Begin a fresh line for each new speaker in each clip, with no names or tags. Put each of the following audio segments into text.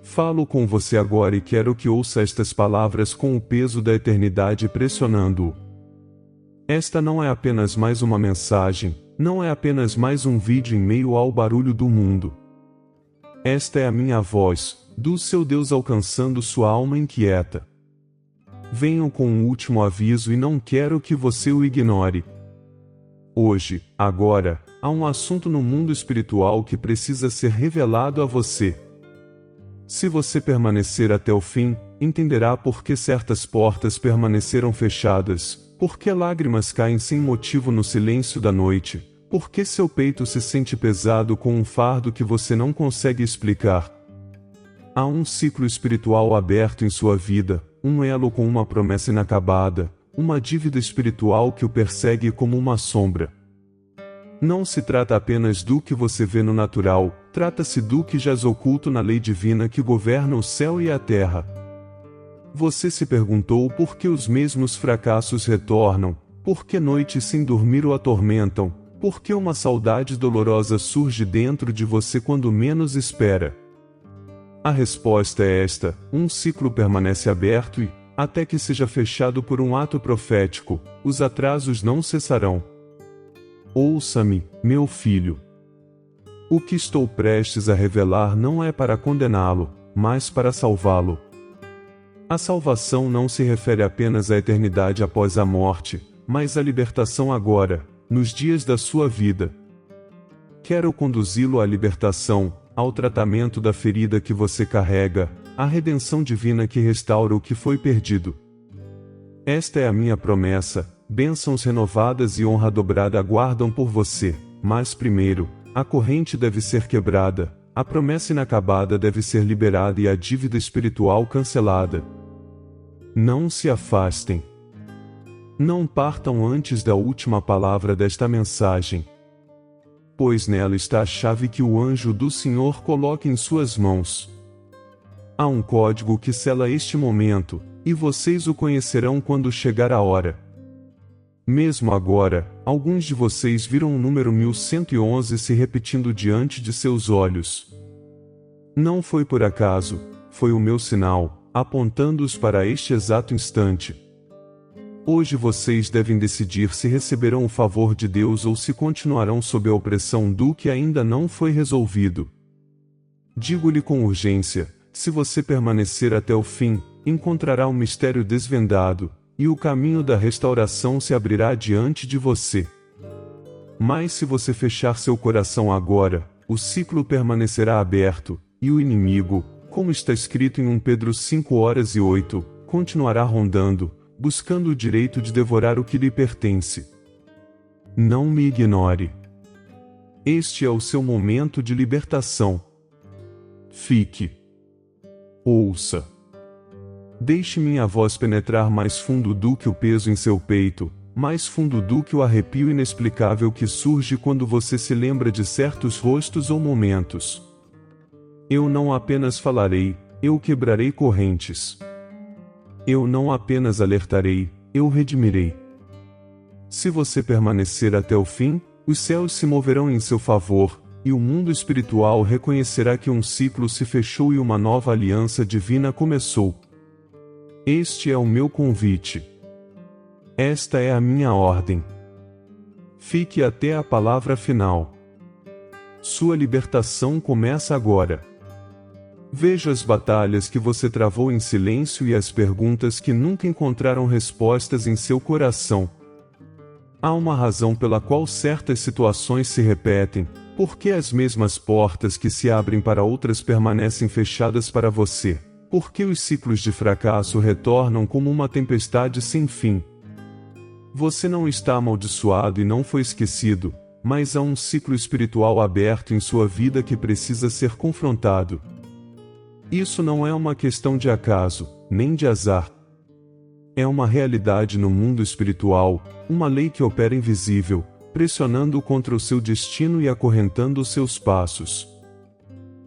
Falo com você agora e quero que ouça estas palavras com o peso da eternidade pressionando-o. Esta não é apenas mais uma mensagem, não é apenas mais um vídeo em meio ao barulho do mundo. Esta é a minha voz, do seu Deus alcançando sua alma inquieta. Venho com um último aviso e não quero que você o ignore. Hoje, agora, há um assunto no mundo espiritual que precisa ser revelado a você. Se você permanecer até o fim, entenderá por que certas portas permaneceram fechadas, por que lágrimas caem sem motivo no silêncio da noite, por que seu peito se sente pesado com um fardo que você não consegue explicar. Há um ciclo espiritual aberto em sua vida, um elo com uma promessa inacabada, uma dívida espiritual que o persegue como uma sombra. Não se trata apenas do que você vê no natural, trata-se do que jaz oculto na lei divina que governa o céu e a terra. Você se perguntou por que os mesmos fracassos retornam, por que noites sem dormir o atormentam, por que uma saudade dolorosa surge dentro de você quando menos espera. A resposta é esta: um ciclo permanece aberto e, até que seja fechado por um ato profético, os atrasos não cessarão. Ouça-me, meu filho. O que estou prestes a revelar não é para condená-lo, mas para salvá-lo. A salvação não se refere apenas à eternidade após a morte, mas à libertação agora, nos dias da sua vida. Quero conduzi-lo à libertação, ao tratamento da ferida que você carrega, à redenção divina que restaura o que foi perdido. Esta é a minha promessa. Bênçãos renovadas e honra dobrada aguardam por você, mas primeiro, a corrente deve ser quebrada, a promessa inacabada deve ser liberada e a dívida espiritual cancelada. Não se afastem. Não partam antes da última palavra desta mensagem, pois nela está a chave que o anjo do Senhor coloca em suas mãos. Há um código que sela este momento, e vocês o conhecerão quando chegar a hora. Mesmo agora, alguns de vocês viram o número 1111 se repetindo diante de seus olhos. Não foi por acaso, foi o meu sinal, apontando-os para este exato instante. Hoje vocês devem decidir se receberão o favor de Deus ou se continuarão sob a opressão do que ainda não foi resolvido. Digo-lhe com urgência: se você permanecer até o fim, encontrará o mistério desvendado, e o caminho da restauração se abrirá diante de você. Mas se você fechar seu coração agora, o ciclo permanecerá aberto, e o inimigo, como está escrito em 1 Pedro 5:8, continuará rondando, buscando o direito de devorar o que lhe pertence. Não me ignore. Este é o seu momento de libertação. Fique. Ouça. Deixe minha voz penetrar mais fundo do que o peso em seu peito, mais fundo do que o arrepio inexplicável que surge quando você se lembra de certos rostos ou momentos. Eu não apenas falarei, eu quebrarei correntes. Eu não apenas alertarei, eu redimirei. Se você permanecer até o fim, os céus se moverão em seu favor, e o mundo espiritual reconhecerá que um ciclo se fechou e uma nova aliança divina começou. Este é o meu convite. Esta é a minha ordem. Fique até a palavra final. Sua libertação começa agora. Veja as batalhas que você travou em silêncio e as perguntas que nunca encontraram respostas em seu coração. Há uma razão pela qual certas situações se repetem, porque as mesmas portas que se abrem para outras permanecem fechadas para você. Porque os ciclos de fracasso retornam como uma tempestade sem fim. Você não está amaldiçoado e não foi esquecido, mas há um ciclo espiritual aberto em sua vida que precisa ser confrontado. Isso não é uma questão de acaso, nem de azar. É uma realidade no mundo espiritual, uma lei que opera invisível, pressionando contra o seu destino e acorrentando os seus passos.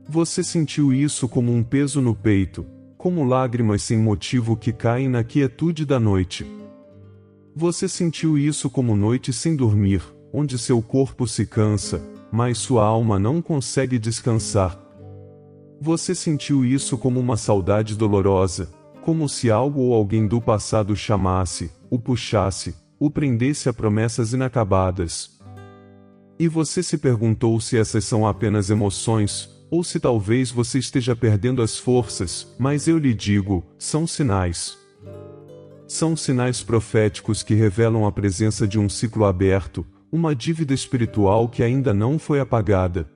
Você sentiu isso como um peso no peito, como lágrimas sem motivo que caem na quietude da noite. Você sentiu isso como noite sem dormir, onde seu corpo se cansa, mas sua alma não consegue descansar. Você sentiu isso como uma saudade dolorosa, como se algo ou alguém do passado o chamasse, o puxasse, o prendesse a promessas inacabadas. E você se perguntou se essas são apenas emoções, ou se talvez você esteja perdendo as forças, mas eu lhe digo, são sinais. São sinais proféticos que revelam a presença de um ciclo aberto, uma dívida espiritual que ainda não foi apagada.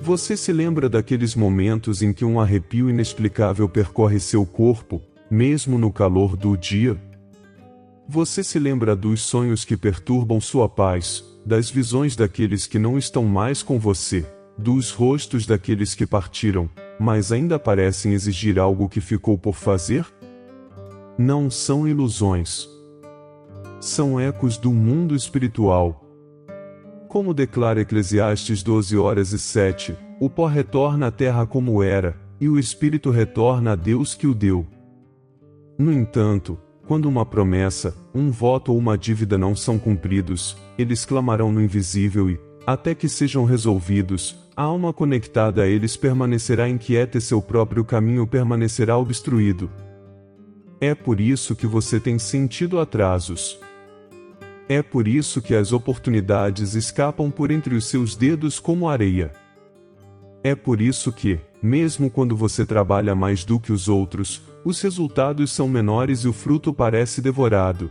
Você se lembra daqueles momentos em que um arrepio inexplicável percorre seu corpo, mesmo no calor do dia? Você se lembra dos sonhos que perturbam sua paz, das visões daqueles que não estão mais com você, dos rostos daqueles que partiram, mas ainda parecem exigir algo que ficou por fazer? Não são ilusões. São ecos do mundo espiritual. Como declara Eclesiastes 12:7, o pó retorna à terra como era, e o espírito retorna a Deus que o deu. No entanto, quando uma promessa, um voto ou uma dívida não são cumpridos, eles clamarão no invisível e, até que sejam resolvidos, a alma conectada a eles permanecerá inquieta e seu próprio caminho permanecerá obstruído. É por isso que você tem sentido atrasos. É por isso que as oportunidades escapam por entre os seus dedos como areia. É por isso que, mesmo quando você trabalha mais do que os outros, os resultados são menores e o fruto parece devorado.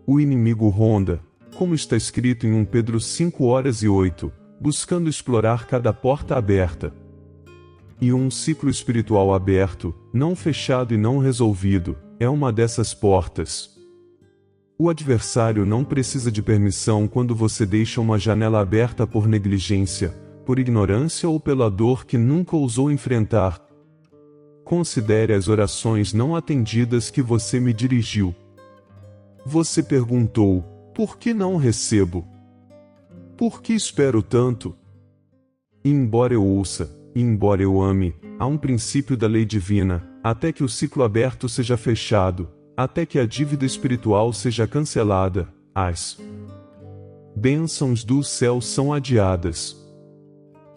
O inimigo ronda, como está escrito em 1 Pedro 5:8, buscando explorar cada porta aberta. E um ciclo espiritual aberto, não fechado e não resolvido, é uma dessas portas. O adversário não precisa de permissão quando você deixa uma janela aberta por negligência, por ignorância ou pela dor que nunca ousou enfrentar. Considere as orações não atendidas que você me dirigiu. Você perguntou, por que não recebo? Por que espero tanto? E embora eu ouça, e embora eu ame, há um princípio da lei divina, até que o ciclo aberto seja fechado, até que a dívida espiritual seja cancelada, as bênçãos do céu são adiadas.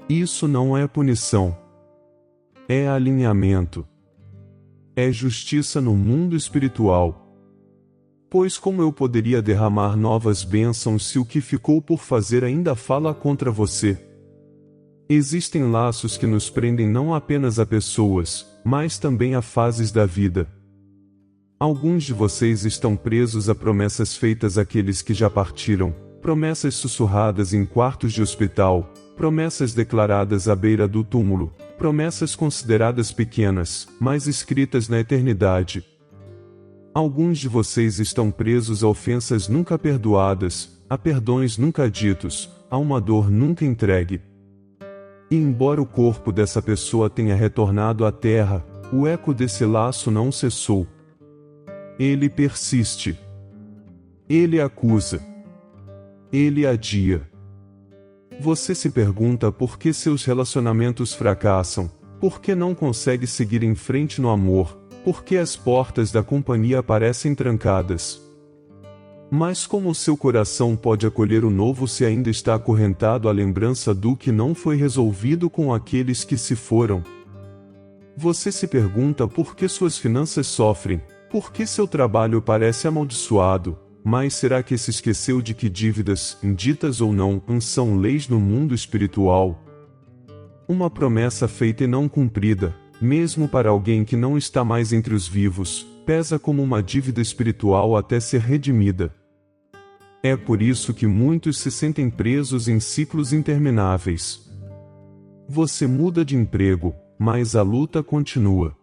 Isso não é punição. É alinhamento. É justiça no mundo espiritual. Pois como eu poderia derramar novas bênçãos se o que ficou por fazer ainda fala contra você? Existem laços que nos prendem não apenas a pessoas, mas também a fases da vida. Alguns de vocês estão presos a promessas feitas àqueles que já partiram, promessas sussurradas em quartos de hospital, promessas declaradas à beira do túmulo, promessas consideradas pequenas, mas escritas na eternidade. Alguns de vocês estão presos a ofensas nunca perdoadas, a perdões nunca ditos, a uma dor nunca entregue. E embora o corpo dessa pessoa tenha retornado à terra, o eco desse laço não cessou. Ele persiste. Ele acusa. Ele adia. Você se pergunta por que seus relacionamentos fracassam, por que não consegue seguir em frente no amor, por que as portas da companhia parecem trancadas. Mas como seu coração pode acolher o novo se ainda está acorrentado à lembrança do que não foi resolvido com aqueles que se foram? Você se pergunta por que suas finanças sofrem, por que seu trabalho parece amaldiçoado, mas será que se esqueceu de que dívidas, ditas ou não, são leis no mundo espiritual? Uma promessa feita e não cumprida, mesmo para alguém que não está mais entre os vivos, pesa como uma dívida espiritual até ser redimida. É por isso que muitos se sentem presos em ciclos intermináveis. Você muda de emprego, mas a luta continua.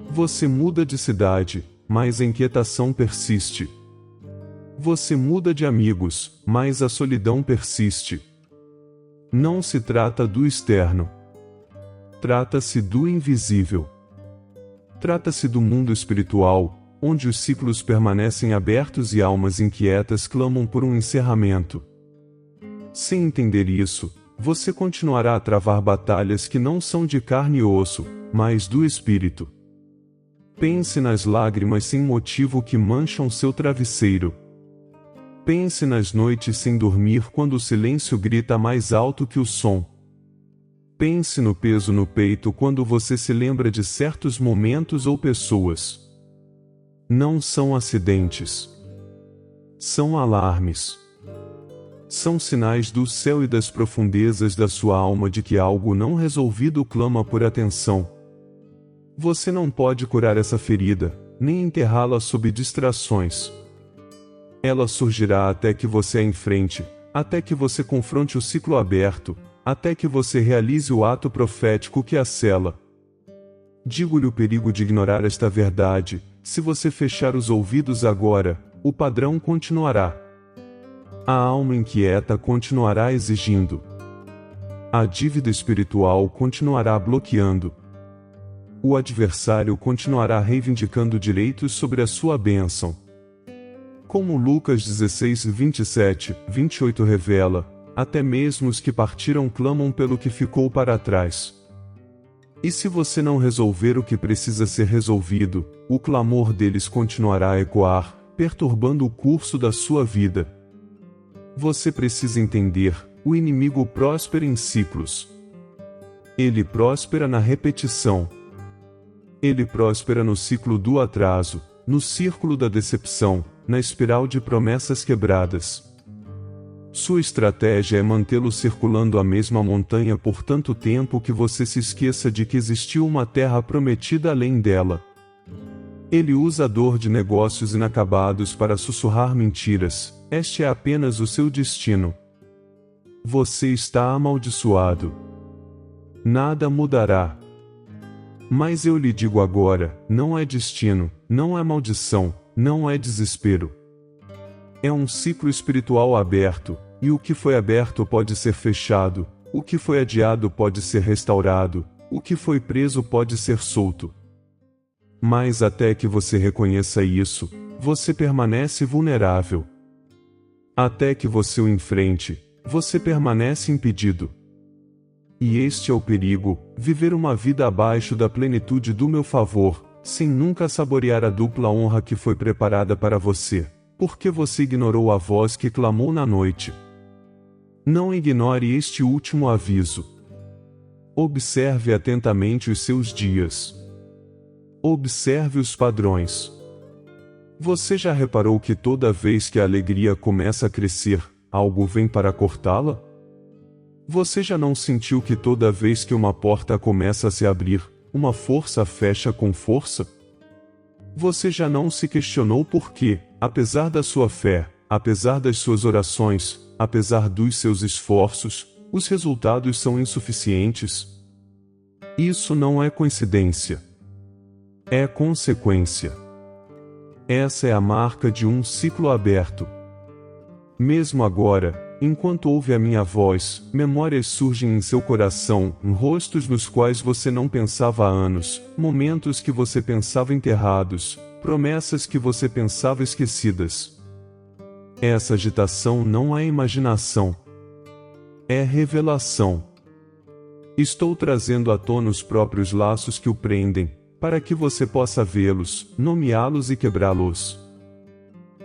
Você muda de cidade, mas a inquietação persiste. Você muda de amigos, mas a solidão persiste. Não se trata do externo. Trata-se do invisível. Trata-se do mundo espiritual, onde os ciclos permanecem abertos e almas inquietas clamam por um encerramento. Sem entender isso, você continuará a travar batalhas que não são de carne e osso, mas do espírito. Pense nas lágrimas sem motivo que mancham seu travesseiro. Pense nas noites sem dormir quando o silêncio grita mais alto que o som. Pense no peso no peito quando você se lembra de certos momentos ou pessoas. Não são acidentes. São alarmes. São sinais do céu e das profundezas da sua alma de que algo não resolvido clama por atenção. Você não pode curar essa ferida, nem enterrá-la sob distrações. Ela surgirá até que você a enfrente, até que você confronte o ciclo aberto, até que você realize o ato profético que a sela. Digo-lhe o perigo de ignorar esta verdade: se você fechar os ouvidos agora, o padrão continuará. A alma inquieta continuará exigindo. A dívida espiritual continuará bloqueando. O adversário continuará reivindicando direitos sobre a sua bênção. Como Lucas 16, 27, 28 revela, até mesmo os que partiram clamam pelo que ficou para trás. E se você não resolver o que precisa ser resolvido, o clamor deles continuará a ecoar, perturbando o curso da sua vida. Você precisa entender: o inimigo próspera em ciclos. Ele próspera na repetição. Ele próspera no ciclo do atraso, no círculo da decepção, na espiral de promessas quebradas. Sua estratégia é mantê-lo circulando a mesma montanha por tanto tempo que você se esqueça de que existiu uma terra prometida além dela. Ele usa a dor de negócios inacabados para sussurrar mentiras: este é apenas o seu destino. Você está amaldiçoado. Nada mudará. Mas eu lhe digo agora: não é destino, não é maldição, não é desespero. É um ciclo espiritual aberto, e o que foi aberto pode ser fechado, o que foi adiado pode ser restaurado, o que foi preso pode ser solto. Mas até que você reconheça isso, você permanece vulnerável. Até que você o enfrente, você permanece impedido. E este é o perigo: viver uma vida abaixo da plenitude do meu favor, sem nunca saborear a dupla honra que foi preparada para você, porque você ignorou a voz que clamou na noite. Não ignore este último aviso. Observe atentamente os seus dias. Observe os padrões. Você já reparou que toda vez que a alegria começa a crescer, algo vem para cortá-la? Você já não sentiu que toda vez que uma porta começa a se abrir, uma força fecha com força? Você já não se questionou por que, apesar da sua fé, apesar das suas orações, apesar dos seus esforços, os resultados são insuficientes? Isso não é coincidência. É consequência. Essa é a marca de um ciclo aberto. Mesmo agora, enquanto ouve a minha voz, memórias surgem em seu coração, rostos nos quais você não pensava há anos, momentos que você pensava enterrados, promessas que você pensava esquecidas. Essa agitação não é imaginação. É revelação. Estou trazendo à tona os próprios laços que o prendem, para que você possa vê-los, nomeá-los e quebrá-los.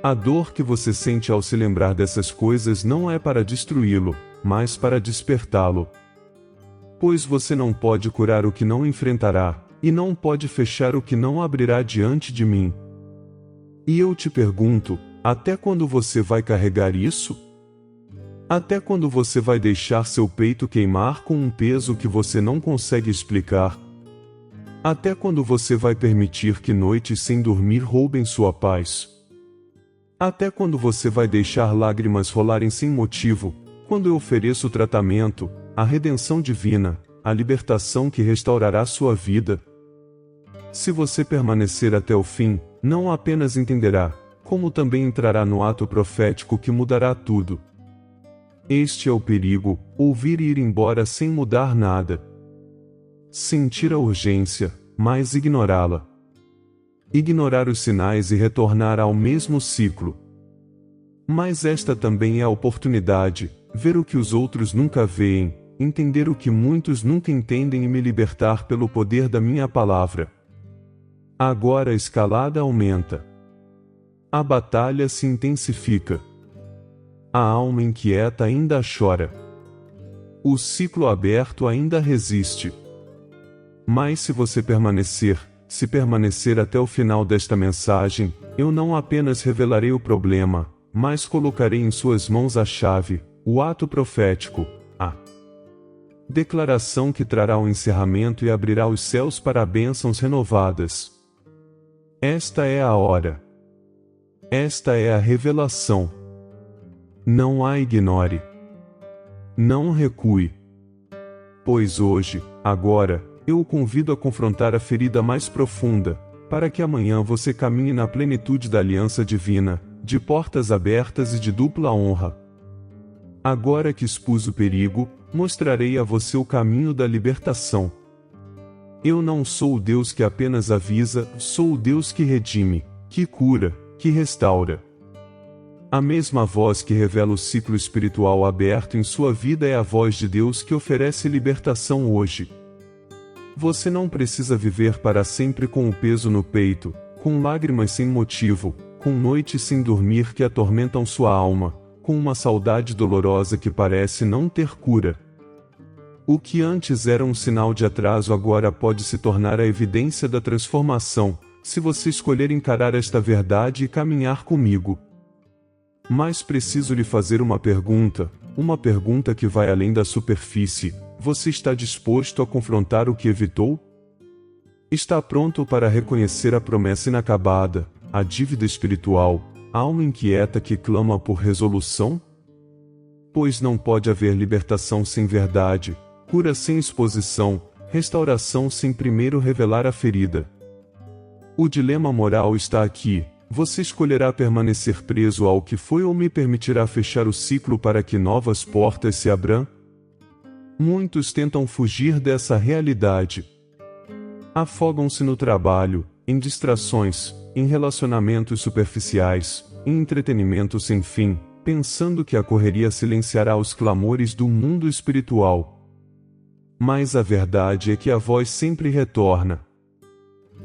A dor que você sente ao se lembrar dessas coisas não é para destruí-lo, mas para despertá-lo. Pois você não pode curar o que não enfrentará, e não pode fechar o que não abrirá diante de mim. E eu te pergunto: até quando você vai carregar isso? Até quando você vai deixar seu peito queimar com um peso que você não consegue explicar? Até quando você vai permitir que noites sem dormir roubem sua paz? Até quando você vai deixar lágrimas rolarem sem motivo, quando eu ofereço o tratamento, a redenção divina, a libertação que restaurará sua vida? Se você permanecer até o fim, não apenas entenderá, como também entrará no ato profético que mudará tudo. Este é o perigo: ouvir e ir embora sem mudar nada. Sentir a urgência, mas ignorá-la. Ignorar os sinais e retornar ao mesmo ciclo. Mas esta também é a oportunidade: ver o que os outros nunca veem, entender o que muitos nunca entendem e me libertar pelo poder da minha palavra. Agora a escalada aumenta. A batalha se intensifica. A alma inquieta ainda chora. O ciclo aberto ainda resiste. Mas se você permanecer até o final desta mensagem, eu não apenas revelarei o problema, mas colocarei em suas mãos a chave, o ato profético, a declaração que trará o encerramento e abrirá os céus para bênçãos renovadas. Esta é a hora. Esta é a revelação. Não a ignore. Não recue. Pois hoje, agora, eu o convido a confrontar a ferida mais profunda, para que amanhã você caminhe na plenitude da aliança divina, de portas abertas e de dupla honra. Agora que expus o perigo, mostrarei a você o caminho da libertação. Eu não sou o Deus que apenas avisa, sou o Deus que redime, que cura, que restaura. A mesma voz que revela o ciclo espiritual aberto em sua vida é a voz de Deus que oferece libertação hoje. Você não precisa viver para sempre com o peso no peito, com lágrimas sem motivo, com noites sem dormir que atormentam sua alma, com uma saudade dolorosa que parece não ter cura. O que antes era um sinal de atraso agora pode se tornar a evidência da transformação, se você escolher encarar esta verdade e caminhar comigo. Mas preciso lhe fazer uma pergunta que vai além da superfície. Você está disposto a confrontar o que evitou? Está pronto para reconhecer a promessa inacabada, a dívida espiritual, a alma inquieta que clama por resolução? Pois não pode haver libertação sem verdade, cura sem exposição, restauração sem primeiro revelar a ferida. O dilema moral está aqui. Você escolherá permanecer preso ao que foi ou me permitirá fechar o ciclo para que novas portas se abram? Muitos tentam fugir dessa realidade. Afogam-se no trabalho, em distrações, em relacionamentos superficiais, em entretenimento sem fim, pensando que a correria silenciará os clamores do mundo espiritual. Mas a verdade é que a voz sempre retorna.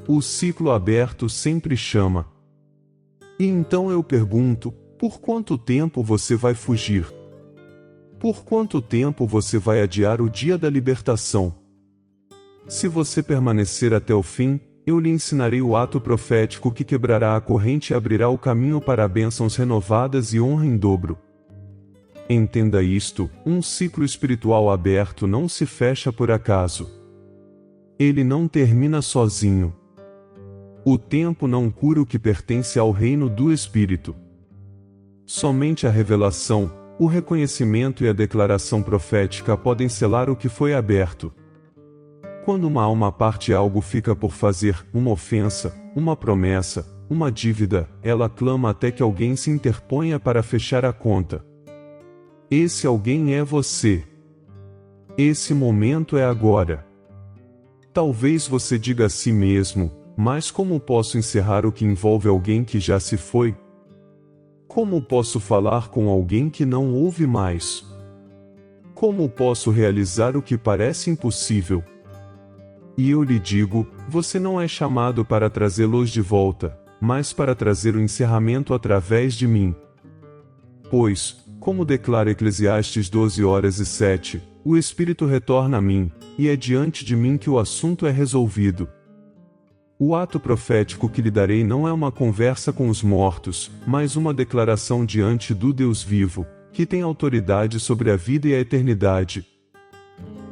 O ciclo aberto sempre chama. E então eu pergunto, por quanto tempo você vai fugir? Por quanto tempo você vai adiar o dia da libertação? Se você permanecer até o fim, eu lhe ensinarei o ato profético que quebrará a corrente e abrirá o caminho para bênçãos renovadas e honra em dobro. Entenda isto, um ciclo espiritual aberto não se fecha por acaso. Ele não termina sozinho. O tempo não cura o que pertence ao reino do Espírito. Somente a revelação, o reconhecimento e a declaração profética podem selar o que foi aberto. Quando uma alma parte algo fica por fazer, uma ofensa, uma promessa, uma dívida, ela clama até que alguém se interponha para fechar a conta. Esse alguém é você. Esse momento é agora. Talvez você diga a si mesmo, mas como posso encerrar o que envolve alguém que já se foi? Como posso falar com alguém que não ouve mais? Como posso realizar o que parece impossível? E eu lhe digo, você não é chamado para trazê-los de volta, mas para trazer o encerramento através de mim. Pois, como declara Eclesiastes 12:7, o Espírito retorna a mim, e é diante de mim que o assunto é resolvido. O ato profético que lhe darei não é uma conversa com os mortos, mas uma declaração diante do Deus vivo, que tem autoridade sobre a vida e a eternidade.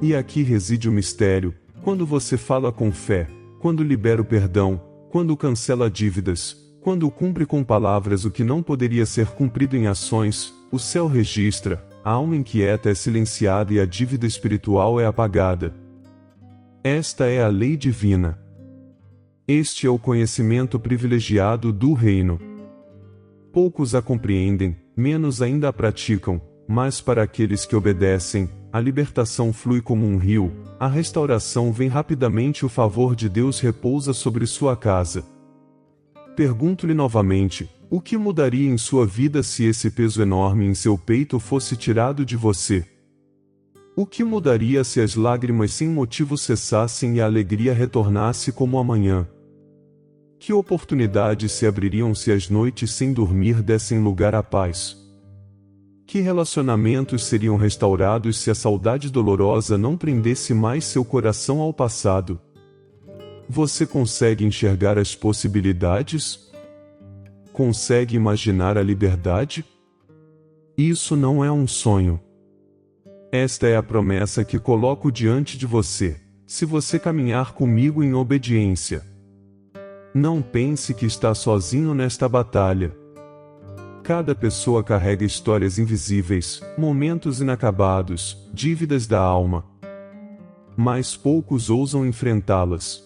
E aqui reside o mistério, quando você fala com fé, quando libera o perdão, quando cancela dívidas, quando cumpre com palavras o que não poderia ser cumprido em ações, o céu registra, a alma inquieta é silenciada e a dívida espiritual é apagada. Esta é a lei divina. Este é o conhecimento privilegiado do reino. Poucos a compreendem, menos ainda a praticam, mas para aqueles que obedecem, a libertação flui como um rio, a restauração vem rapidamente e o favor de Deus repousa sobre sua casa. Pergunto-lhe novamente, o que mudaria em sua vida se esse peso enorme em seu peito fosse tirado de você? O que mudaria se as lágrimas sem motivo cessassem e a alegria retornasse como amanhã? Que oportunidades se abririam se as noites sem dormir dessem lugar à paz? Que relacionamentos seriam restaurados se a saudade dolorosa não prendesse mais seu coração ao passado? Você consegue enxergar as possibilidades? Consegue imaginar a liberdade? Isso não é um sonho. Esta é a promessa que coloco diante de você, se você caminhar comigo em obediência. Não pense que está sozinho nesta batalha. Cada pessoa carrega histórias invisíveis, momentos inacabados, dívidas da alma. Mas poucos ousam enfrentá-las.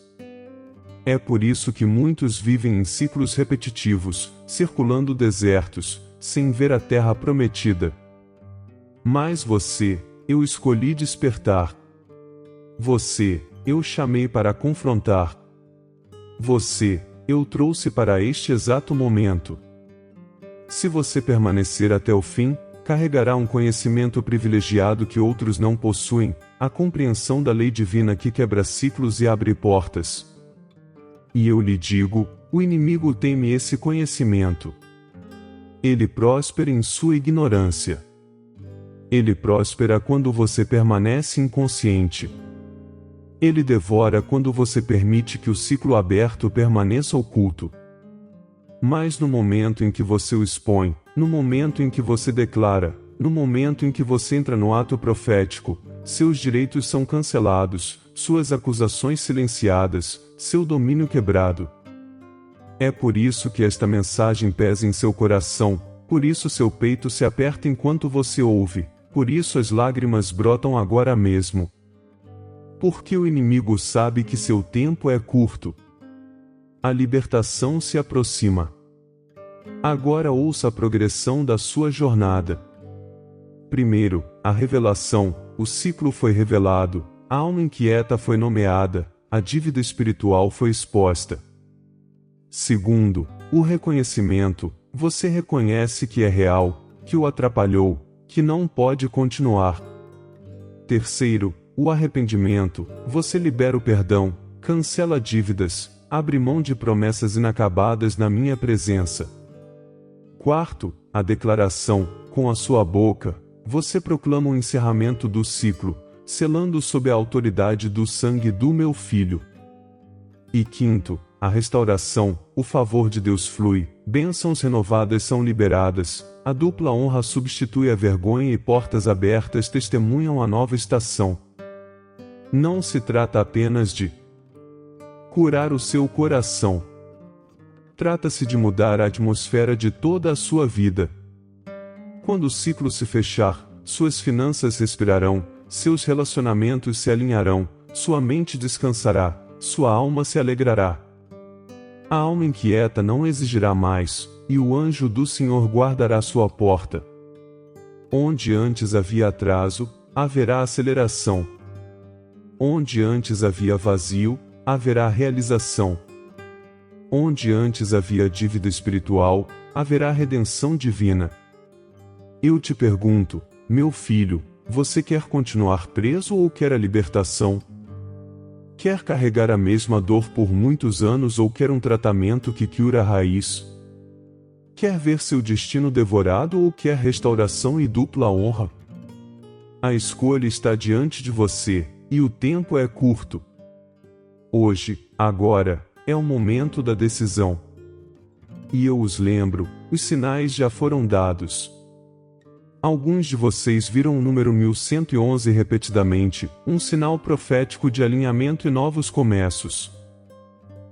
É por isso que muitos vivem em ciclos repetitivos, circulando desertos, sem ver a terra prometida. Mas você, eu escolhi despertar. Você, eu chamei para confrontar. Você, eu trouxe para este exato momento. Se você permanecer até o fim, carregará um conhecimento privilegiado que outros não possuem, a compreensão da lei divina que quebra ciclos e abre portas. E eu lhe digo, o inimigo teme esse conhecimento. Ele próspera em sua ignorância. Ele próspera quando você permanece inconsciente. Ele devora quando você permite que o ciclo aberto permaneça oculto. Mas no momento em que você o expõe, no momento em que você declara, no momento em que você entra no ato profético, seus direitos são cancelados, suas acusações silenciadas, seu domínio quebrado. É por isso que esta mensagem pesa em seu coração, por isso seu peito se aperta enquanto você ouve, por isso as lágrimas brotam agora mesmo. Porque o inimigo sabe que seu tempo é curto. A libertação se aproxima. Agora ouça a progressão da sua jornada. Primeiro, a revelação, o ciclo foi revelado, a alma inquieta foi nomeada, a dívida espiritual foi exposta. Segundo, o reconhecimento, você reconhece que é real, que o atrapalhou, que não pode continuar. Terceiro, o arrependimento, você libera o perdão, cancela dívidas, abre mão de promessas inacabadas na minha presença. Quarto, a declaração, com a sua boca, você proclama o encerramento do ciclo, selando sob a autoridade do sangue do meu filho. E quinto, a restauração, o favor de Deus flui, bênçãos renovadas são liberadas, a dupla honra substitui a vergonha e portas abertas testemunham a nova estação. Não se trata apenas de curar o seu coração. Trata-se de mudar a atmosfera de toda a sua vida. Quando o ciclo se fechar, suas finanças respirarão, seus relacionamentos se alinharão, sua mente descansará, sua alma se alegrará. A alma inquieta não exigirá mais, e o anjo do Senhor guardará sua porta. Onde antes havia atraso, haverá aceleração. Onde antes havia vazio, haverá realização. Onde antes havia dívida espiritual, haverá redenção divina. Eu te pergunto, meu filho, você quer continuar preso ou quer a libertação? Quer carregar a mesma dor por muitos anos ou quer um tratamento que cura a raiz? Quer ver seu destino devorado ou quer restauração e dupla honra? A escolha está diante de você, e o tempo é curto. Hoje, agora, é o momento da decisão. E eu os lembro, os sinais já foram dados. Alguns de vocês viram o número 1111 repetidamente, um sinal profético de alinhamento e novos começos.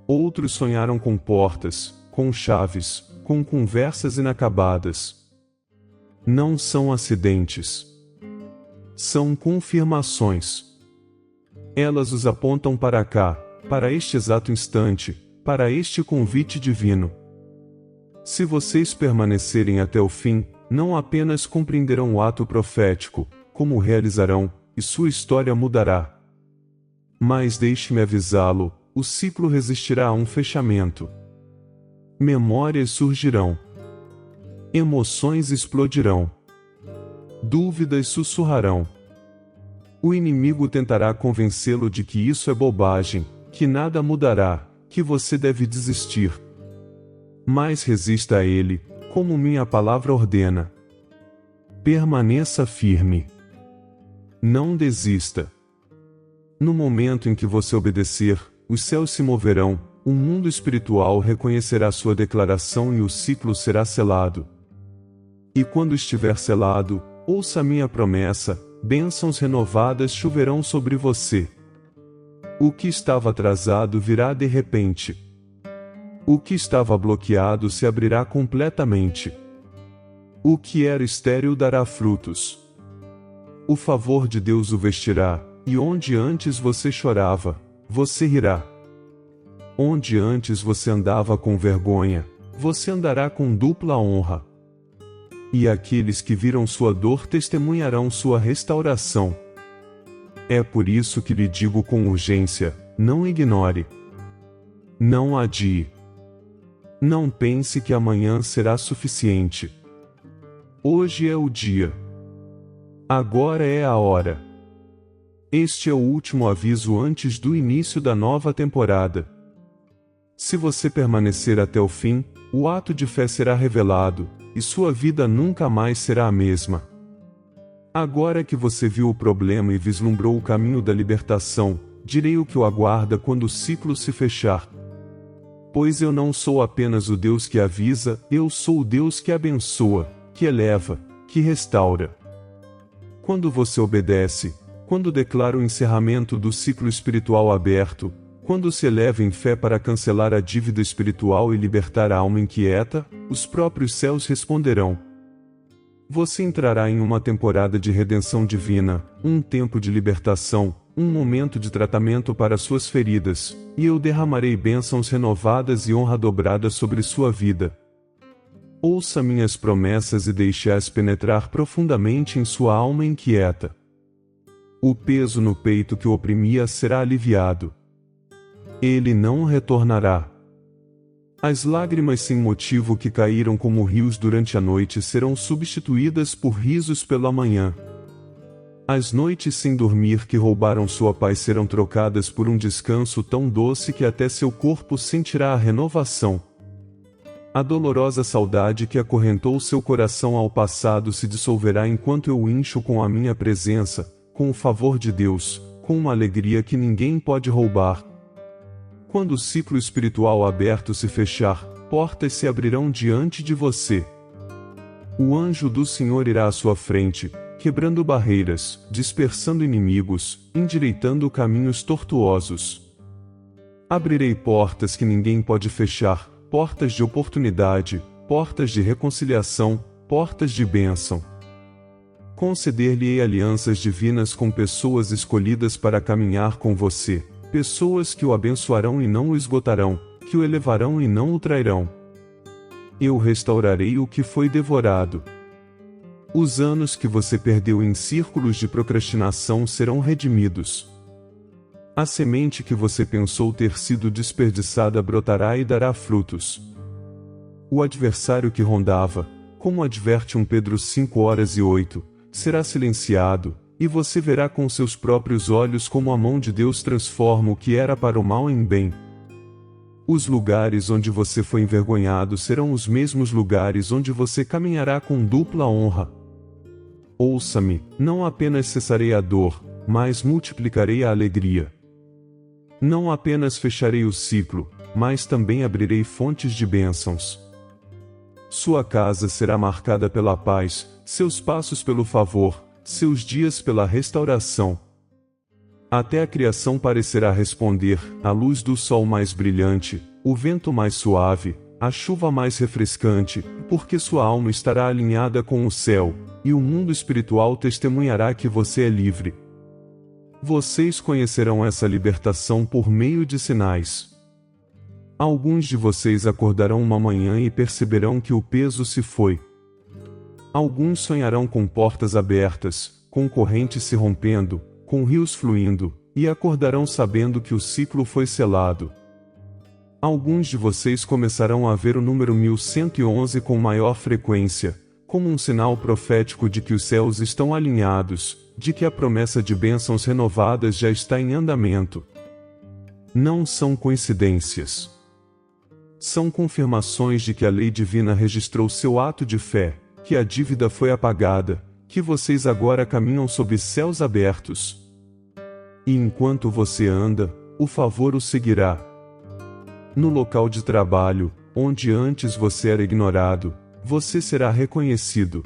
Outros sonharam com portas, com chaves, com conversas inacabadas. Não são acidentes. São confirmações. Elas os apontam para cá, para este exato instante, para este convite divino. Se vocês permanecerem até o fim, não apenas compreenderão o ato profético, como o realizarão, e sua história mudará. Mas deixe-me avisá-lo, o ciclo resistirá a um fechamento. Memórias surgirão. Emoções explodirão. Dúvidas sussurrarão. O inimigo tentará convencê-lo de que isso é bobagem, que nada mudará, que você deve desistir. Mas resista a ele, como minha palavra ordena. Permaneça firme. Não desista. No momento em que você obedecer, os céus se moverão, o mundo espiritual reconhecerá sua declaração e o ciclo será selado. E quando estiver selado, ouça minha promessa, bênçãos renovadas choverão sobre você. O que estava atrasado virá de repente. O que estava bloqueado se abrirá completamente. O que era estéril dará frutos. O favor de Deus o vestirá, e onde antes você chorava, você rirá. Onde antes você andava com vergonha, você andará com dupla honra. E aqueles que viram sua dor testemunharão sua restauração. É por isso que lhe digo com urgência, não ignore. Não adie. Não pense que amanhã será suficiente. Hoje é o dia. Agora é a hora. Este é o último aviso antes do início da nova temporada. Se você permanecer até o fim, o ato de fé será revelado, e sua vida nunca mais será a mesma. Agora que você viu o problema e vislumbrou o caminho da libertação, direi o que o aguarda quando o ciclo se fechar. Pois eu não sou apenas o Deus que avisa, eu sou o Deus que abençoa, que eleva, que restaura. Quando você obedece, quando declara o encerramento do ciclo espiritual aberto, quando se eleva em fé para cancelar a dívida espiritual e libertar a alma inquieta, os próprios céus responderão. Você entrará em uma temporada de redenção divina, um tempo de libertação, um momento de tratamento para suas feridas, e eu derramarei bênçãos renovadas e honra dobrada sobre sua vida. Ouça minhas promessas e deixe-as penetrar profundamente em sua alma inquieta. O peso no peito que o oprimia será aliviado. Ele não retornará. As lágrimas sem motivo que caíram como rios durante a noite serão substituídas por risos pela manhã. As noites sem dormir que roubaram sua paz serão trocadas por um descanso tão doce que até seu corpo sentirá a renovação. A dolorosa saudade que acorrentou seu coração ao passado se dissolverá enquanto eu o encho com a minha presença, com o favor de Deus, com uma alegria que ninguém pode roubar. Quando o ciclo espiritual aberto se fechar, portas se abrirão diante de você. O anjo do Senhor irá à sua frente, quebrando barreiras, dispersando inimigos, endireitando caminhos tortuosos. Abrirei portas que ninguém pode fechar, portas de oportunidade, portas de reconciliação, portas de bênção. Conceder-lhe-ei alianças divinas com pessoas escolhidas para caminhar com você, pessoas que o abençoarão e não o esgotarão, que o elevarão e não o trairão. Eu restaurarei o que foi devorado. Os anos que você perdeu em círculos de procrastinação serão redimidos. A semente que você pensou ter sido desperdiçada brotará e dará frutos. O adversário que rondava, como adverte 1 Pedro 5:8, será silenciado, e você verá com seus próprios olhos como a mão de Deus transforma o que era para o mal em bem. Os lugares onde você foi envergonhado serão os mesmos lugares onde você caminhará com dupla honra. Ouça-me, não apenas cessarei a dor, mas multiplicarei a alegria. Não apenas fecharei o ciclo, mas também abrirei fontes de bênçãos. Sua casa será marcada pela paz, seus passos pelo favor, seus dias pela restauração. Até a criação parecerá responder, a luz do sol mais brilhante, o vento mais suave, a chuva mais refrescante, porque sua alma estará alinhada com o céu, e o mundo espiritual testemunhará que você é livre. Vocês conhecerão essa libertação por meio de sinais. Alguns de vocês acordarão uma manhã e perceberão que o peso se foi. Alguns sonharão com portas abertas, com correntes se rompendo, com rios fluindo, e acordarão sabendo que o ciclo foi selado. Alguns de vocês começarão a ver o número 1111 com maior frequência, como um sinal profético de que os céus estão alinhados, de que a promessa de bênçãos renovadas já está em andamento. Não são coincidências. São confirmações de que a lei divina registrou seu ato de fé, que a dívida foi apagada, que vocês agora caminham sob céus abertos. E enquanto você anda, o favor o seguirá. No local de trabalho, onde antes você era ignorado, você será reconhecido.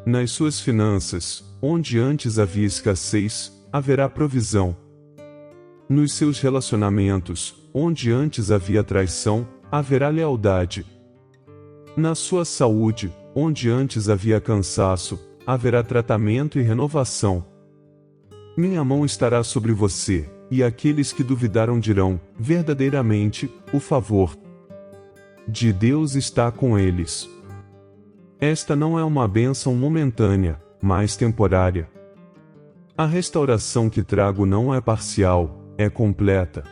Nas suas finanças, onde antes havia escassez, haverá provisão. Nos seus relacionamentos, onde antes havia traição, haverá lealdade. Na sua saúde, onde antes havia cansaço, haverá tratamento e renovação. Minha mão estará sobre você, e aqueles que duvidaram dirão, verdadeiramente, o favor de Deus está com eles. Esta não é uma bênção momentânea, mas temporária. A restauração que trago não é parcial, é completa.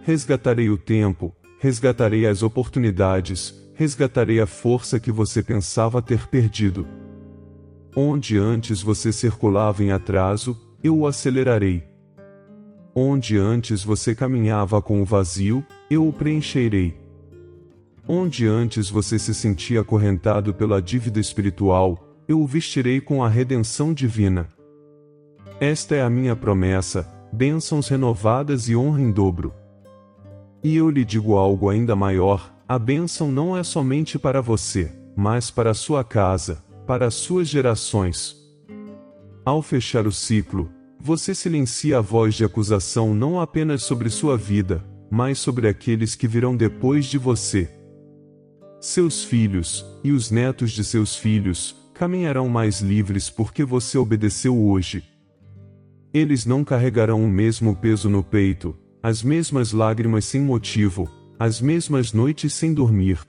Resgatarei o tempo, resgatarei as oportunidades, resgatarei a força que você pensava ter perdido. Onde antes você circulava em atraso, eu o acelerarei. Onde antes você caminhava com o vazio, eu o preencherei. Onde antes você se sentia acorrentado pela dívida espiritual, eu o vestirei com a redenção divina. Esta é a minha promessa, bênçãos renovadas e honra em dobro. E eu lhe digo algo ainda maior, a bênção não é somente para você, mas para a sua casa, para as suas gerações. Ao fechar o ciclo, você silencia a voz de acusação não apenas sobre sua vida, mas sobre aqueles que virão depois de você. Seus filhos, e os netos de seus filhos, caminharão mais livres porque você obedeceu hoje. Eles não carregarão o mesmo peso no peito, as mesmas lágrimas sem motivo, as mesmas noites sem dormir.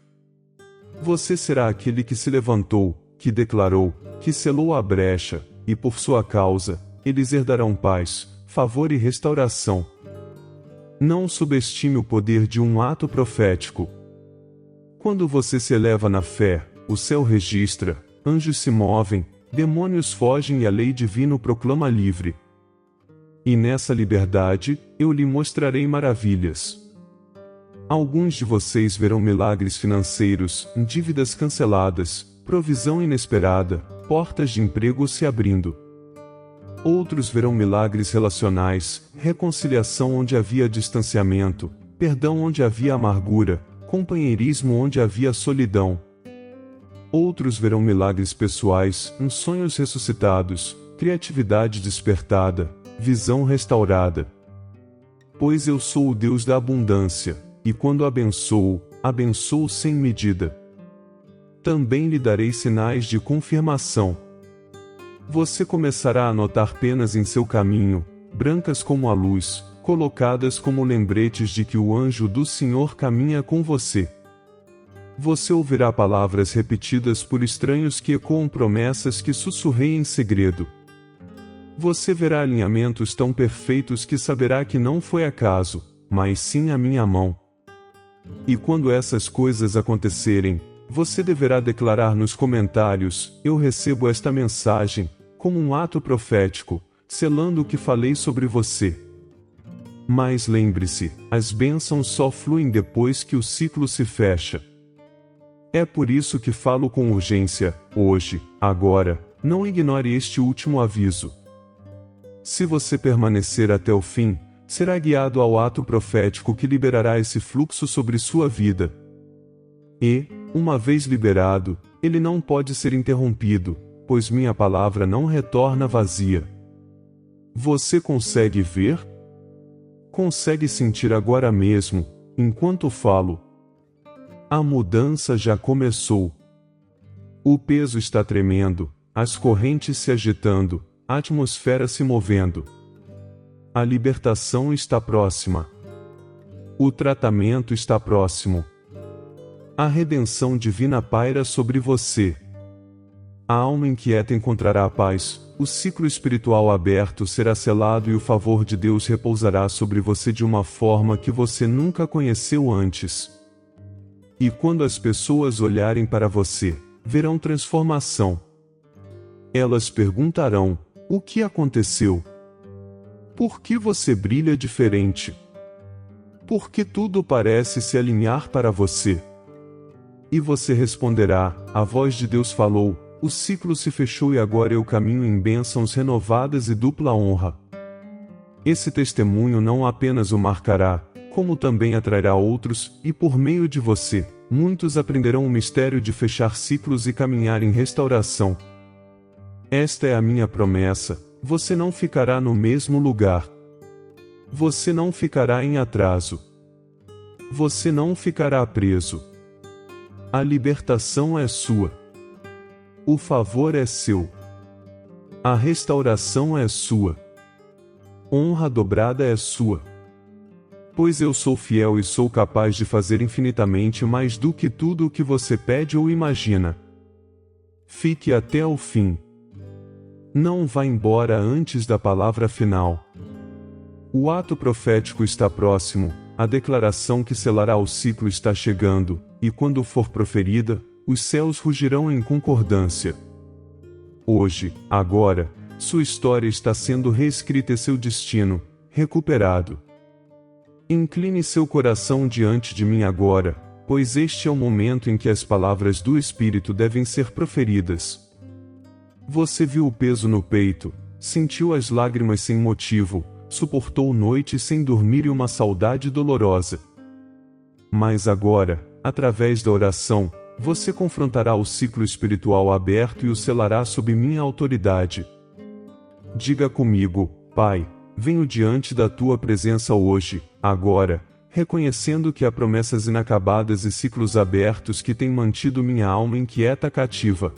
Você será aquele que se levantou, que declarou, que selou a brecha, e por sua causa, eles herdarão paz, favor e restauração. Não subestime o poder de um ato profético. Quando você se eleva na fé, o céu registra, anjos se movem, demônios fogem e a lei divina o proclama livre. E nessa liberdade, eu lhe mostrarei maravilhas. Alguns de vocês verão milagres financeiros, dívidas canceladas, provisão inesperada, portas de emprego se abrindo. Outros verão milagres relacionais, reconciliação onde havia distanciamento, perdão onde havia amargura, companheirismo onde havia solidão. Outros verão milagres pessoais, sonhos ressuscitados, criatividade despertada, visão restaurada. Pois eu sou o Deus da abundância, e quando abençoo, abençoo sem medida. Também lhe darei sinais de confirmação. Você começará a notar penas em seu caminho, brancas como a luz, colocadas como lembretes de que o anjo do Senhor caminha com você. Você ouvirá palavras repetidas por estranhos que ecoam promessas que sussurrei em segredo. Você verá alinhamentos tão perfeitos que saberá que não foi acaso, mas sim a minha mão. E quando essas coisas acontecerem, você deverá declarar nos comentários: eu recebo esta mensagem, como um ato profético, selando o que falei sobre você. Mas lembre-se, as bênçãos só fluem depois que o ciclo se fecha. É por isso que falo com urgência, hoje, agora, não ignore este último aviso. Se você permanecer até o fim, será guiado ao ato profético que liberará esse fluxo sobre sua vida. E, uma vez liberado, ele não pode ser interrompido, pois minha palavra não retorna vazia. Você consegue ver? Consegue sentir agora mesmo, enquanto falo? A mudança já começou. O peso está tremendo, as correntes se agitando, a atmosfera se movendo. A libertação está próxima. O tratamento está próximo. A redenção divina paira sobre você. A alma inquieta encontrará a paz, o ciclo espiritual aberto será selado e o favor de Deus repousará sobre você de uma forma que você nunca conheceu antes. E quando as pessoas olharem para você, verão transformação. Elas perguntarão: o que aconteceu? Por que você brilha diferente? Por que tudo parece se alinhar para você? E você responderá: a voz de Deus falou, O ciclo se fechou e agora eu caminho em bênçãos renovadas e dupla honra. Esse testemunho não apenas o marcará, como também atrairá outros, e por meio de você, muitos aprenderão o mistério de fechar ciclos e caminhar em restauração. Esta é a minha promessa: você não ficará no mesmo lugar. Você não ficará em atraso. Você não ficará preso. A libertação é sua. O favor é seu. A restauração é sua. Honra dobrada é sua. Pois eu sou fiel e sou capaz de fazer infinitamente mais do que tudo o que você pede ou imagina. Fique até o fim. Não vá embora antes da palavra final. O ato profético está próximo, a declaração que selará o ciclo está chegando, e quando for proferida, os céus rugirão em concordância. Hoje, agora, sua história está sendo reescrita e seu destino, recuperado. Incline seu coração diante de mim agora, pois este é o momento em que as palavras do Espírito devem ser proferidas. Você viu o peso no peito, sentiu as lágrimas sem motivo, suportou noite sem dormir e uma saudade dolorosa. Mas agora, através da oração, você confrontará o ciclo espiritual aberto e o selará sob minha autoridade. Diga comigo: Pai, venho diante da tua presença hoje, agora, reconhecendo que há promessas inacabadas e ciclos abertos que têm mantido minha alma inquieta cativa.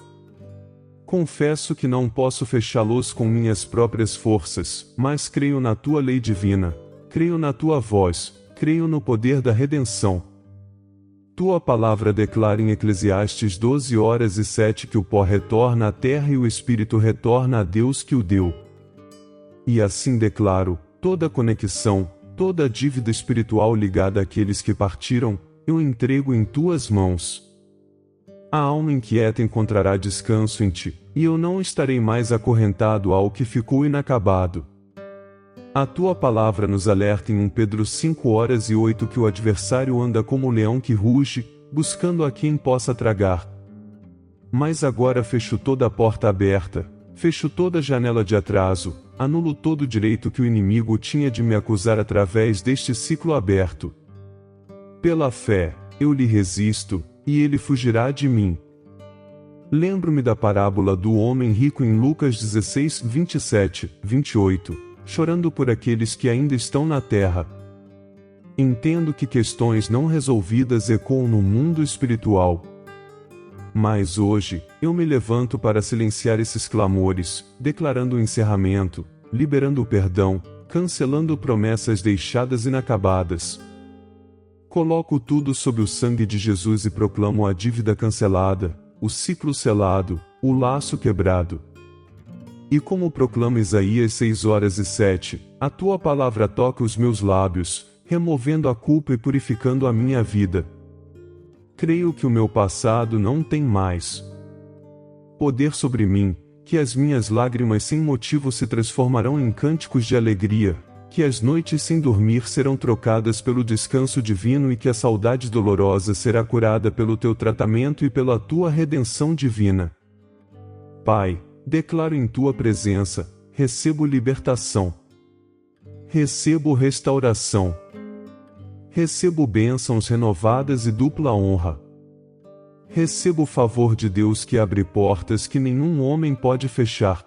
Confesso que não posso fechá-los com minhas próprias forças, mas creio na tua lei divina, creio na tua voz, creio no poder da redenção. Tua palavra declara em Eclesiastes 12:7 que o pó retorna à terra e o espírito retorna a Deus que o deu. E assim declaro: toda conexão, toda dívida espiritual ligada àqueles que partiram, eu entrego em tuas mãos. A alma inquieta encontrará descanso em ti, e eu não estarei mais acorrentado ao que ficou inacabado. A tua palavra nos alerta em 1 Pedro 5:8 que o adversário anda como um leão que ruge, buscando a quem possa tragar. Mas agora fecho toda a porta aberta, fecho toda janela de atraso, anulo todo o direito que o inimigo tinha de me acusar através deste ciclo aberto. Pela fé, eu lhe resisto, e ele fugirá de mim. Lembro-me da parábola do homem rico em Lucas 16:27-28, chorando por aqueles que ainda estão na terra. Entendo que questões não resolvidas ecoam no mundo espiritual. Mas hoje, eu me levanto para silenciar esses clamores, declarando o encerramento, liberando o perdão, cancelando promessas deixadas inacabadas. Coloco tudo sob o sangue de Jesus e proclamo a dívida cancelada, o ciclo selado, o laço quebrado. E como proclama Isaías 6:7, a tua palavra toca os meus lábios, removendo a culpa e purificando a minha vida. Creio que o meu passado não tem mais poder sobre mim, que as minhas lágrimas sem motivo se transformarão em cânticos de alegria, que as noites sem dormir serão trocadas pelo descanso divino e que a saudade dolorosa será curada pelo teu tratamento e pela tua redenção divina. Pai, declaro em tua presença, recebo libertação. Recebo restauração. Recebo bênçãos renovadas e dupla honra. Recebo o favor de Deus que abre portas que nenhum homem pode fechar.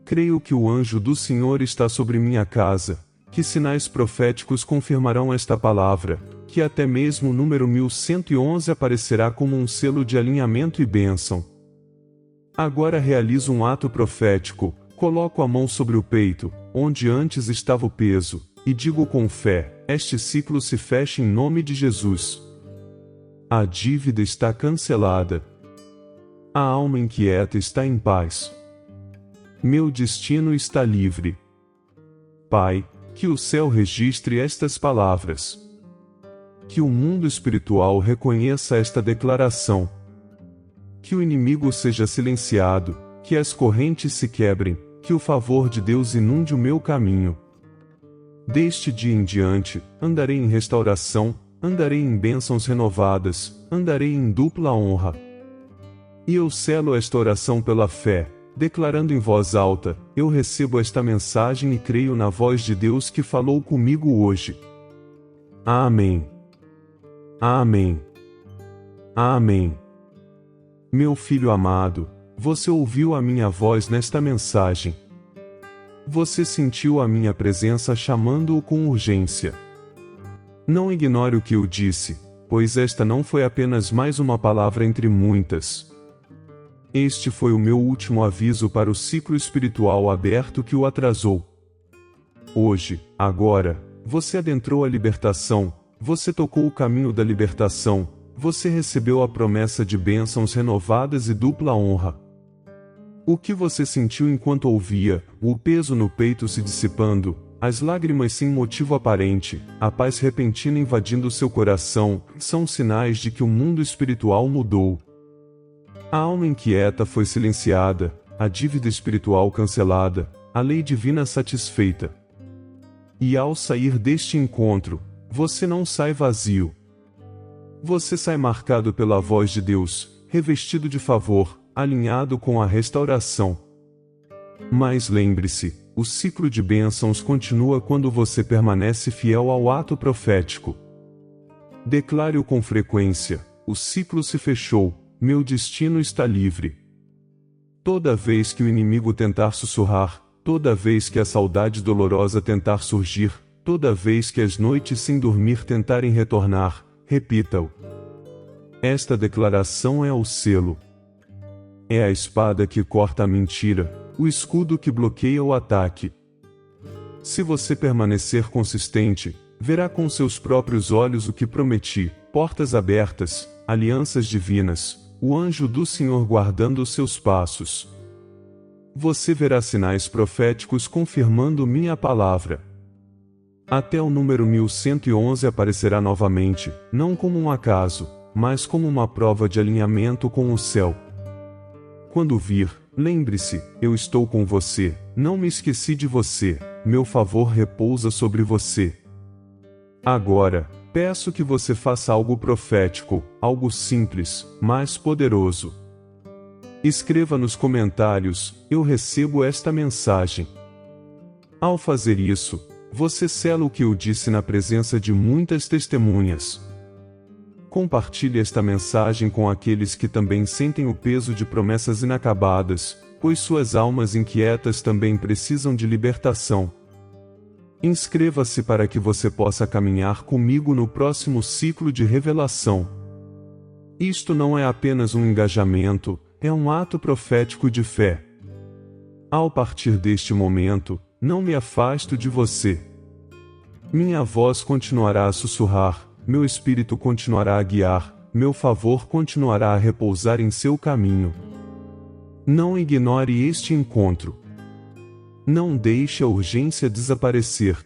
Creio que o anjo do Senhor está sobre minha casa, que sinais proféticos confirmarão esta palavra, que até mesmo o número 1111 aparecerá como um selo de alinhamento e bênção. Agora realizo um ato profético, coloco a mão sobre o peito, onde antes estava o peso, e digo com fé: este ciclo se fecha em nome de Jesus. A dívida está cancelada. A alma inquieta está em paz. Meu destino está livre. Pai, que o céu registre estas palavras. Que o mundo espiritual reconheça esta declaração. Que o inimigo seja silenciado, que as correntes se quebrem, que o favor de Deus inunde o meu caminho. Deste dia em diante, andarei em restauração, andarei em bênçãos renovadas, andarei em dupla honra. E eu selo esta oração pela fé, declarando em voz alta: eu recebo esta mensagem e creio na voz de Deus que falou comigo hoje. Amém. Amém. Amém. Meu filho amado, você ouviu a minha voz nesta mensagem. Você sentiu a minha presença chamando-o com urgência. Não ignore o que eu disse, pois esta não foi apenas mais uma palavra entre muitas. Este foi o meu último aviso para o ciclo espiritual aberto que o atrasou. Hoje, agora, você adentrou a libertação, você tocou o caminho da libertação, você recebeu a promessa de bênçãos renovadas e dupla honra. O que você sentiu enquanto ouvia, o peso no peito se dissipando, as lágrimas sem motivo aparente, a paz repentina invadindo seu coração, são sinais de que o mundo espiritual mudou. A alma inquieta foi silenciada, a dívida espiritual cancelada, a lei divina satisfeita. E ao sair deste encontro, você não sai vazio. Você sai marcado pela voz de Deus, revestido de favor, alinhado com a restauração. Mas lembre-se, o ciclo de bênçãos continua quando você permanece fiel ao ato profético. Declare-o com frequência: o ciclo se fechou, meu destino está livre. Toda vez que o inimigo tentar sussurrar, toda vez que a saudade dolorosa tentar surgir, toda vez que as noites sem dormir tentarem retornar, repita-o. Esta declaração é o selo. É a espada que corta a mentira, o escudo que bloqueia o ataque. Se você permanecer consistente, verá com seus próprios olhos o que prometi: portas abertas, alianças divinas, o anjo do Senhor guardando os seus passos. Você verá sinais proféticos confirmando minha palavra. Até o número 1111 aparecerá novamente, não como um acaso, mas como uma prova de alinhamento com o céu. Quando vir, lembre-se: eu estou com você, não me esqueci de você, meu favor repousa sobre você. Agora, peço que você faça algo profético, algo simples, mas poderoso. Escreva nos comentários: eu recebo esta mensagem. Ao fazer isso, você sela o que eu disse na presença de muitas testemunhas. Compartilhe esta mensagem com aqueles que também sentem o peso de promessas inacabadas, pois suas almas inquietas também precisam de libertação. Inscreva-se para que você possa caminhar comigo no próximo ciclo de revelação. Isto não é apenas um engajamento, é um ato profético de fé. Ao partir deste momento, não me afasto de você. Minha voz continuará a sussurrar, meu espírito continuará a guiar, meu favor continuará a repousar em seu caminho. Não ignore este encontro. Não deixe a urgência desaparecer.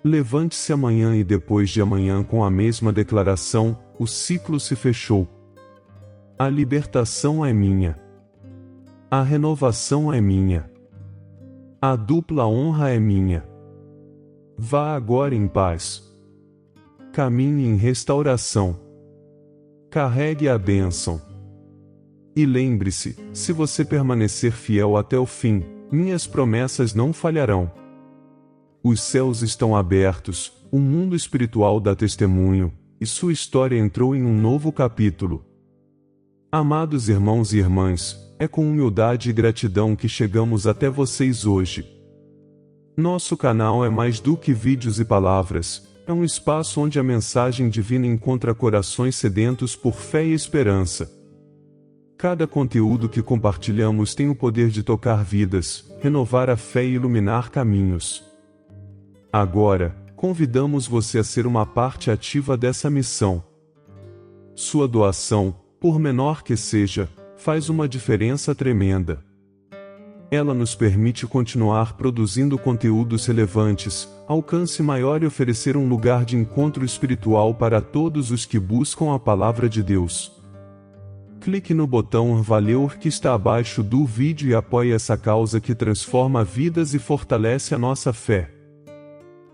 Levante-se amanhã e depois de amanhã com a mesma declaração: o ciclo se fechou. A libertação é minha. A renovação é minha. A dupla honra é minha. Vá agora em paz. Caminhe em restauração. Carregue a bênção. E lembre-se: se você permanecer fiel até o fim, minhas promessas não falharão. Os céus estão abertos, o mundo espiritual dá testemunho, e sua história entrou em um novo capítulo. Amados irmãos e irmãs, é com humildade e gratidão que chegamos até vocês hoje. Nosso canal é mais do que vídeos e palavras, é um espaço onde a mensagem divina encontra corações sedentos por fé e esperança. Cada conteúdo que compartilhamos tem o poder de tocar vidas, renovar a fé e iluminar caminhos. Agora, convidamos você a ser uma parte ativa dessa missão. Sua doação, por menor que seja, faz uma diferença tremenda. Ela nos permite continuar produzindo conteúdos relevantes, alcance maior e oferecer um lugar de encontro espiritual para todos os que buscam a palavra de Deus. Clique no botão Valeu que está abaixo do vídeo e apoie essa causa que transforma vidas e fortalece a nossa fé.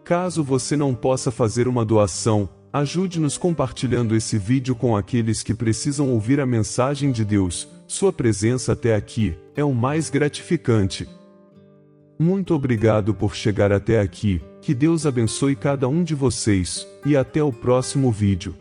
Caso você não possa fazer uma doação, ajude-nos compartilhando esse vídeo com aqueles que precisam ouvir a mensagem de Deus, Sua presença até aqui é o mais gratificante. Muito obrigado por chegar até aqui, que Deus abençoe cada um de vocês, e até o próximo vídeo.